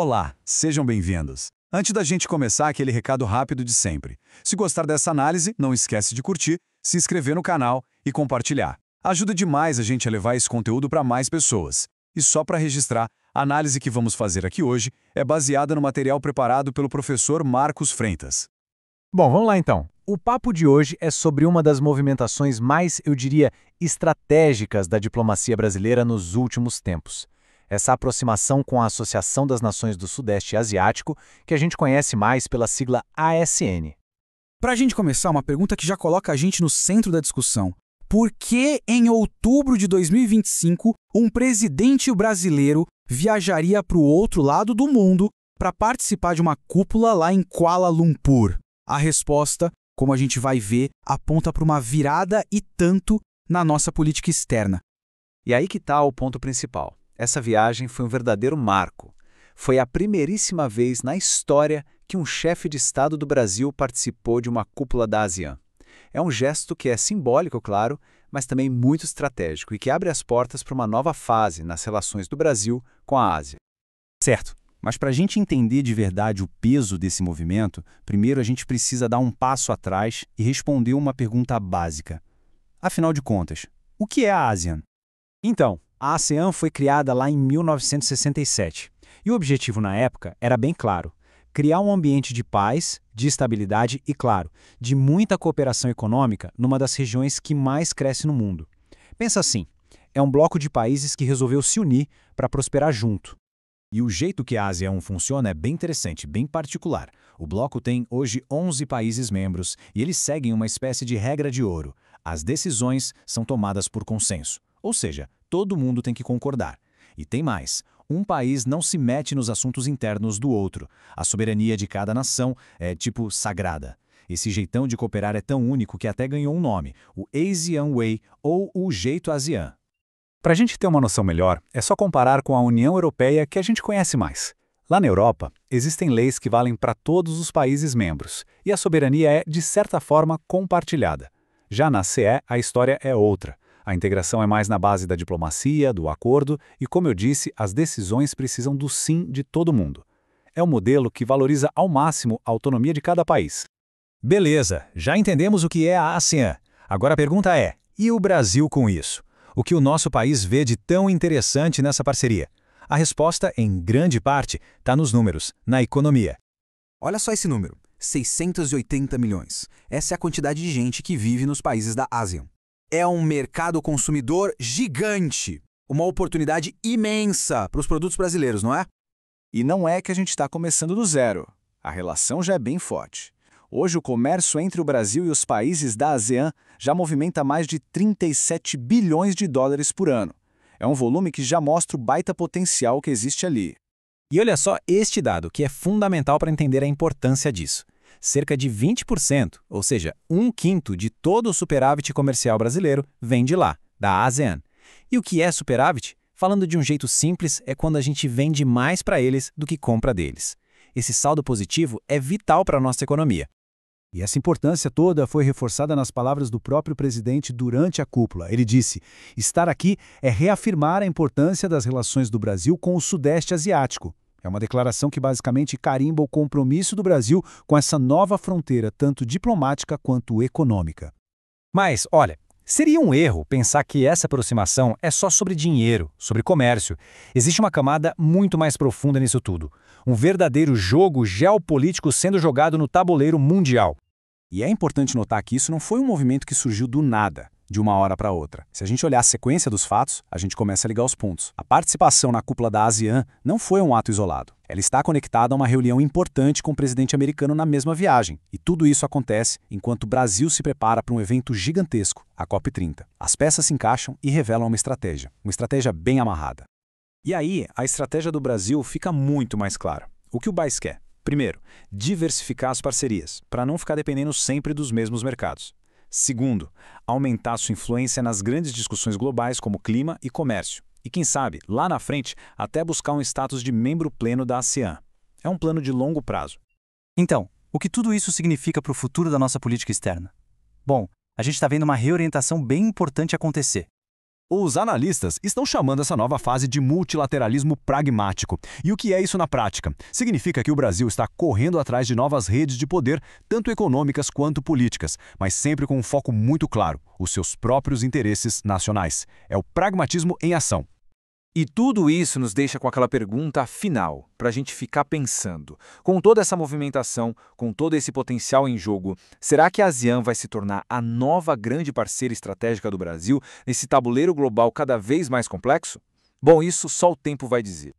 Olá, sejam bem-vindos. Antes da gente começar, aquele recado rápido de sempre. Se gostar dessa análise, não esquece de curtir, se inscrever no canal e compartilhar. Ajuda demais a gente a levar esse conteúdo para mais pessoas. E só para registrar, a análise que vamos fazer aqui hoje é baseada no material preparado pelo professor Marcos Freitas. Bom, vamos lá então. O papo de hoje é sobre uma das movimentações mais, eu diria, estratégicas da diplomacia brasileira nos últimos tempos. Essa aproximação com a Associação das Nações do Sudeste Asiático, que a gente conhece mais pela sigla ASN. Para a gente começar, uma pergunta que já coloca a gente no centro da discussão. Por que, em outubro de 2025, um presidente brasileiro viajaria para o outro lado do mundo para participar de uma cúpula lá em Kuala Lumpur? A resposta, como a gente vai ver, aponta para uma virada e tanto na nossa política externa. E aí que está o ponto principal. Essa viagem foi um verdadeiro marco. Foi a primeiríssima vez na história que um chefe de Estado do Brasil participou de uma cúpula da ASEAN. É um gesto que é simbólico, claro, mas também muito estratégico e que abre as portas para uma nova fase nas relações do Brasil com a Ásia. Certo, mas para a gente entender de verdade o peso desse movimento, primeiro a gente precisa dar um passo atrás e responder uma pergunta básica. Afinal de contas, o que é a ASEAN? Então, a ASEAN foi criada lá em 1967 e o objetivo na época era bem claro: criar um ambiente de paz, de estabilidade e, claro, de muita cooperação econômica numa das regiões que mais cresce no mundo. Pensa assim, é um bloco de países que resolveu se unir para prosperar junto. E o jeito que a ASEAN funciona é bem interessante, bem particular. O bloco tem hoje 11 países membros e eles seguem uma espécie de regra de ouro. As decisões são tomadas por consenso, ou seja, todo mundo tem que concordar. E tem mais. Um país não se mete nos assuntos internos do outro. A soberania de cada nação é, tipo, sagrada. Esse jeitão de cooperar é tão único que até ganhou um nome, o ASEAN Way, ou o Jeito ASEAN. Para a gente ter uma noção melhor, é só comparar com a União Europeia que a gente conhece mais. Lá na Europa, existem leis que valem para todos os países membros, e a soberania é, de certa forma, compartilhada. Já na CE, a história é outra. A integração é mais na base da diplomacia, do acordo e, como eu disse, as decisões precisam do sim de todo mundo. É um modelo que valoriza ao máximo a autonomia de cada país. Beleza, já entendemos o que é a ASEAN. Agora a pergunta é, e o Brasil com isso? O que o nosso país vê de tão interessante nessa parceria? A resposta, em grande parte, está nos números, na economia. Olha só esse número, 680 milhões. Essa é a quantidade de gente que vive nos países da ASEAN. É um mercado consumidor gigante, uma oportunidade imensa para os produtos brasileiros, não é? E não é que a gente está começando do zero. A relação já é bem forte. Hoje, o comércio entre o Brasil e os países da ASEAN já movimenta mais de 37 bilhões de dólares por ano. É um volume que já mostra o baita potencial que existe ali. E olha só este dado, que é fundamental para entender a importância disso. Cerca de 20%, ou seja, 1/5 de todo o superávit comercial brasileiro, vem de lá, da ASEAN. E o que é superávit? Falando de um jeito simples, é quando a gente vende mais para eles do que compra deles. Esse saldo positivo é vital para a nossa economia. E essa importância toda foi reforçada nas palavras do próprio presidente durante a cúpula. Ele disse: estar aqui é reafirmar a importância das relações do Brasil com o Sudeste Asiático. É uma declaração que basicamente carimba o compromisso do Brasil com essa nova fronteira, tanto diplomática quanto econômica. Mas, olha, seria um erro pensar que essa aproximação é só sobre dinheiro, sobre comércio. Existe uma camada muito mais profunda nisso tudo. Um verdadeiro jogo geopolítico sendo jogado no tabuleiro mundial. E é importante notar que isso não foi um movimento que surgiu do nada, de uma hora para outra. Se a gente olhar a sequência dos fatos, a gente começa a ligar os pontos. A participação na cúpula da ASEAN não foi um ato isolado. Ela está conectada a uma reunião importante com o presidente americano na mesma viagem. E tudo isso acontece enquanto o Brasil se prepara para um evento gigantesco, a COP30. As peças se encaixam e revelam uma estratégia bem amarrada. E aí, a estratégia do Brasil fica muito mais clara. O que o BAIS quer? Primeiro, diversificar as parcerias, para não ficar dependendo sempre dos mesmos mercados. Segundo, aumentar sua influência nas grandes discussões globais como clima e comércio. E quem sabe, lá na frente, até buscar um status de membro pleno da ASEAN. É um plano de longo prazo. Então, o que tudo isso significa para o futuro da nossa política externa? Bom, a gente está vendo uma reorientação bem importante acontecer. Os analistas estão chamando essa nova fase de multilateralismo pragmático. E o que é isso na prática? Significa que o Brasil está correndo atrás de novas redes de poder, tanto econômicas quanto políticas, mas sempre com um foco muito claro: os seus próprios interesses nacionais. É o pragmatismo em ação. E tudo isso nos deixa com aquela pergunta final, para a gente ficar pensando. Com toda essa movimentação, com todo esse potencial em jogo, será que a ASEAN vai se tornar a nova grande parceira estratégica do Brasil nesse tabuleiro global cada vez mais complexo? Bom, isso só o tempo vai dizer.